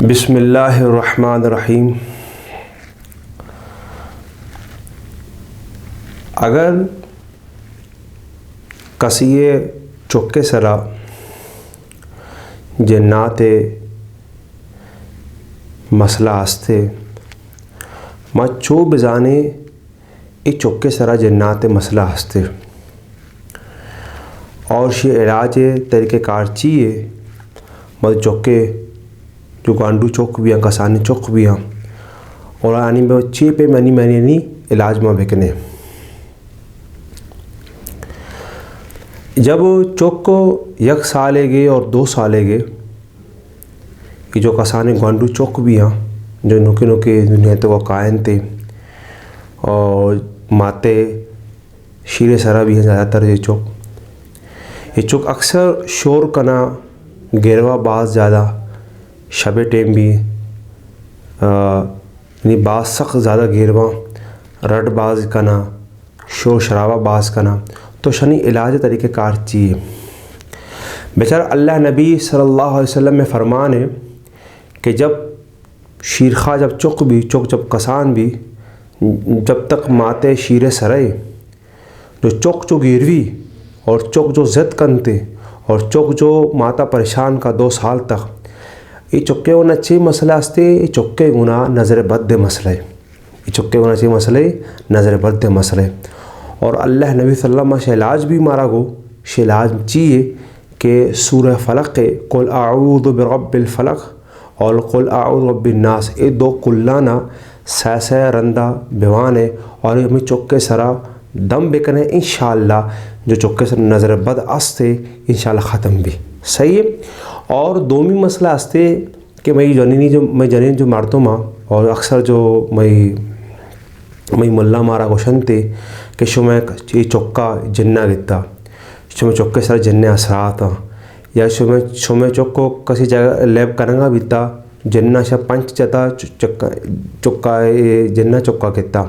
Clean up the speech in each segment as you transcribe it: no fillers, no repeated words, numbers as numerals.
बिस्मिल्लाहिर्रहमानिर्रहीम। अगर कसिए चुक्के सरा जन्नाते मसला हस्ते मा चो बिजाने ए चुक्के सरा जन्नाते मसला हस्ते और शे इलाज तरीक़ेकार चाहिए मत चुक्के जो गांडू चौक भी हैं कसानी चौक भी हैं और आनी में चे पे मैंने इलाज में बिकने जब चौक को एक साल गए और 2 साल गए कि जो कसाने गांडू चौक भी हैं जो नुके नुके दुनिया तो कायन थे और माते शीरे सरा भी हैं ज़्यादातर ये चौक अक्सर शोर कना गिरवा बाज ज़्यादा शबे टेम भी यानी बाज सख्त ज़्यादा गिरवा रट बाज कना शोर शराबा बाज कना तो शनी इलाज तरीक़ेकार चाहिए। बेचारा अल्लाह नबी सल्लल्लाहु अलैहि वसल्लम में फरमान है कि जब शीरखा जब चुक जब कसान भी जब तक माते शीरे सरे जो चौक जो गिरवी और चौक जो ज़द कनते और चौक जो माता परेशान का 2 साल तक ये चुक्के गुना चे मसला हस्ते ये चुक्के गुना नज़र बद मसले ये चुक्के गुना चे मसले नज़र बद मसले और अल्लाह नबी सल्लल्लाहु अलैहि वसल्लम शैलाज भी मारा गो शैलाज चाहिए कि सूरह फलक के कुल आऊज़ु बिरब्बिल फलक और कुल आऊज़ु बिरब्बिन नास ये 2 कुल्लाना सै रंदा बिवाने और हमें चुक्के सरा दम बेकने इंशाअल्लाह जो चुक्के सर नज़र बद अस्ते इंशाअल्लाह ख़त्म भी सही है। और दोमी मसला हस्ते कि मैं जनीनी जो मारतो माँ और अक्सर जो मैं मुल्ला मारा गोशन थे कि शो मैं ये चौका जन्ना गिता शो मैं चौके सर जन्ने असराता या शो मैं चौको किसी जगह लैब करेंगा बीता जन्ना शा 5 जता चौका जन्ना चौका गिता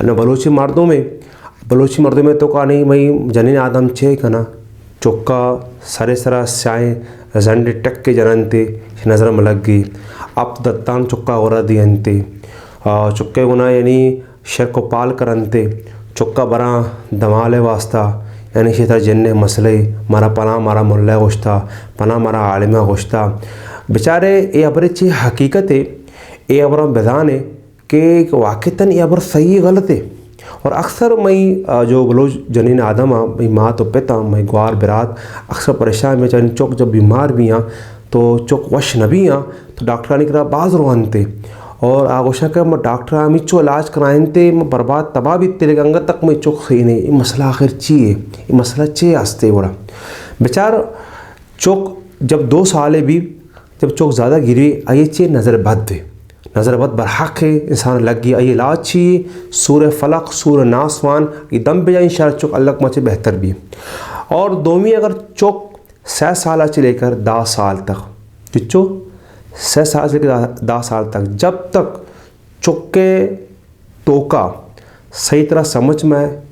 अन्ना बलोची मर्दों में तो का नहीं मैं जनीन आदम छे कना चौका सरे सरा स्याए जंडे टक के जननते नज़र में लग गई अब दत्तान चुक्का और दियंते चुक्के गुना यानी शर को पाल करनते चुक्का बरा दमाले वास्ता यानी शेतर जन्ने मसले मारा पना मारा मुल्ला गोश्ता पना मारा आलिमा गोश्ता बेचारे ये अबर ची हकीकत है ये अबर बेदान है कि वाक़तन ये अबर सही गलत है। और अक्सर मैं जो बलोच जनीन आदम मैं माँ तो पिता मैं ग्वार बिरात अक्सर परेशान में चाहे चौक जब बीमार भी हैं तो चौक वश न भी हैं तो डॉक्टर ने कहा बाज रोहन थे और आगोशा का मैं डॉक्टर मैं चो इलाज कराएं थे मैं बर्बाद तबाह भी तेरे अंग तक मैं चौक सही नहीं ये मसला आखिर चाहिए ये मसला चाहिए आस्ते बड़ा बेचार चौक जब 2 साल भी जब चौक ज़्यादा गिरी आइए चाहिए नज़र बद बरहक है इंसान लग गया ये इलाज चाहिए सूरह फलक सूरह नासवान एकदम बेजा इंशाअल्लाह चौक अल्लाह मचे बेहतर भी। और दोमी अगर चौक 6 साल से लेकर 10 साल तक जिच्चो 6 साल से लेकर 10 साल तक जब तक चौके तोका सही तरह समझ में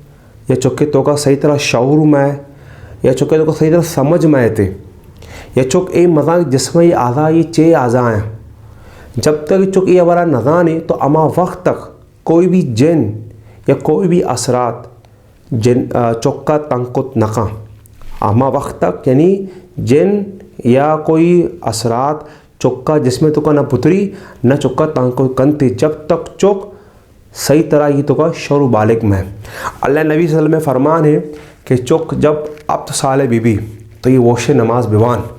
या चौके तोका सही तरह शऊर में या चौके तोका सही तरह समझ में आते या चौक ए मज़ा जिसमें ये आज़ा ये चे आज़ा हैं जब तक चुक ये हमारा नज़ान है तो अमा वक्त तक कोई भी जिन या कोई भी असरात जिन चौका तंकुत नका अमा वक्त तक यानी जिन या कोई असरात चौका जिसमें तो का न पुतरी न चौका तंकुत कंते जब तक चौक सही तरह ये तो का शौर बालिग में अल्लाह नबी सल्लल्लाहु अलैहि वसल्लम में फरमान है कि चौक जब अब तो साल बीबी तो ये वोश नमाज बिवान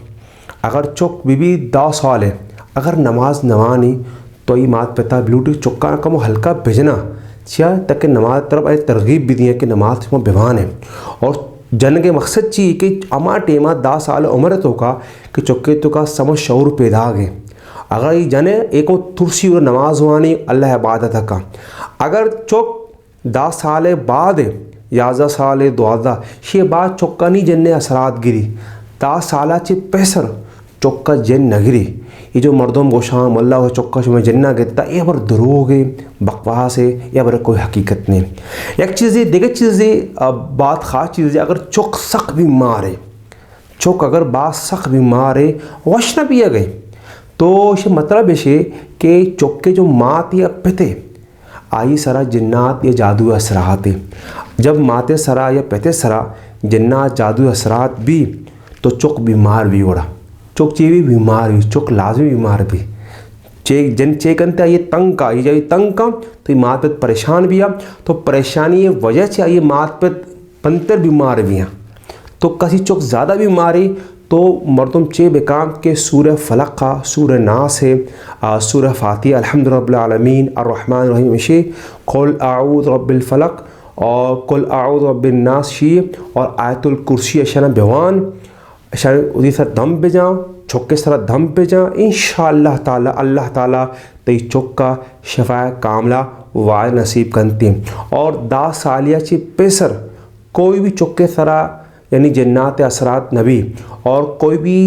अगर चौक बीबी 10 साल है अगर नमाज नवानी तो ये मात पिता ब्लूटूथ चुक्का का हल्का भेजना चाहिए ताकि नमाज तरफ आई तरगीब भी दी कि नमाज में बिवान है। और जन के मकसद चाहिए कि अमा टेमा 10 साल उम्र तो का कि चुक्के तो का समझ शऊर पैदा आ गए अगर ये जने एक तुरसी और नमाज वानी अल्लाह इबादत का अगर चौक 10 साल बाद 11 साल 12 ये बाद चुक्का नहीं जन्ने असरात गिरी 10 साल चे पैसर चौका जन नगरी ये जो मर्दों गोशा मल्ला हो चौका में जन्ना गिरता ये बर दरोग है बकवास है या बर कोई हकीकत नहीं। एक चीज़ है देखे चीज़ है बात ख़ास चीज़ है अगर चौक सख्त बीमार है चौक अगर बात सख्त बीमार है वश न पिया गए तो इसे मतलब है कि चुक्के जो मात या पते आई सरा जिन्नात या जादू असरात जब माते सरा या पते सरा जिन्नात जादू असरात भी तो चुक बीमार भी ओड़ा चुक चे भी बीमार भी चुक लाजमी बीमार भी चेक जन चेकनते ये तंग का ये जब तंग का तो ये मात पे परेशान भी आ तो परेशानी ये वजह से ये मात पे पंतर बीमार भी हैं तो कसी चुक ज़्यादा बीमारी तो मर्दम चे बेकाम के सूरह फलक का सूरह नास है सूरह फातिहा अल्हम्दुलिल्लाह रब्बिल आलमीन अर्रहमान अर्रहीम शे कुल अऊज़ु रब्बिल फलक और कुल अऊज़ु रब्बिन नास शी और आयतुल कुर्सी अशना बेवान अशना उदी सर दम पे जाओ चुक्के सर दम पे जा इंशाअल्लाह ताला अल्लाह ताला तई चुक्का शफा कामला वाय नसीब करते और 10 सालिया ची पेसर कोई भी चुक्के सरा यानी जन्नात असरात नबी और कोई भी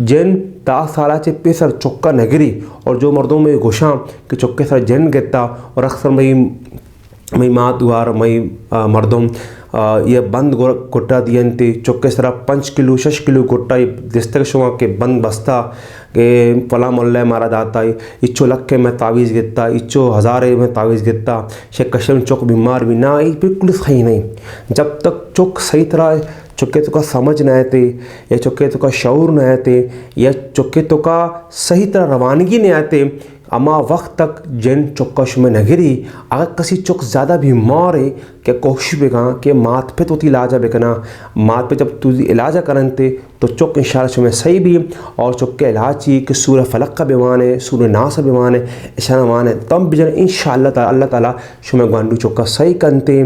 जन 10 साल चे पेसर चुक्का नगरी और जो मर्दों में गुशा कि चुक्के सर जन गिरता और अक्सर मई मात दुआर मई मर्दों ये बंद गुट्टा दियंते चुक्के सरा 5 किलो 6 किलो गुट्टा दिस्तक शुआ के बंद बस्ता के फला मोल्ला मारा जाता है इच्छो लक्के में तावीज़ गिरता इच्छो हज़ारे में तावीज़ गिरता शे कशम चुक बीमार भी ना ये बिल्कुल सही नहीं जब तक चुक सही तरह चुक्के तो का समझ न आते या चुक्के तो का शऊर न आते या चुक्के तो का सही तरह रवानगी नहीं आते अमा वक्त तक जन चुक्का शुमे नगरी अगर किसी चुक ज़्यादा बीमार है क्या कोशिश बेगा कि मात पे तो इलाजा बेकना मात पे जब तू इलाजा करनते तो चुक इंशाल्लाह शुमे सही भी और चुक्के इलाज चाहिए कि सूरह फलक का बीमान है सूरह नास का बीमान है ऐसा मान है तब बिजन इंशाल्लाह अल्लाह ताला शुमे गांडू चुक्का सही करते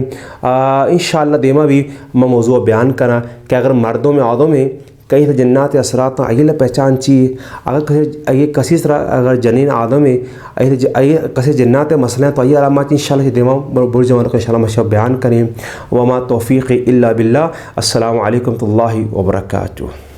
इंशाल्लाह देमा भी मैं मौजूद बयान करा कि अगर मर्दों में आदों में कहीं से जन्नात असरात अगले पहचान चाहिए अगर ये कसी तरह अगर जनीन आदम में कसी जन्नात मसले तो ये अलामत इंशाल्लाह देमा बुर जमान को इंशाल्लाह मशा बयान करें वमा तौफीक़ इल्ला बिल्लाह अस्सलामु अलैकुम वरहमतुल्लाहि वबरकातुहू।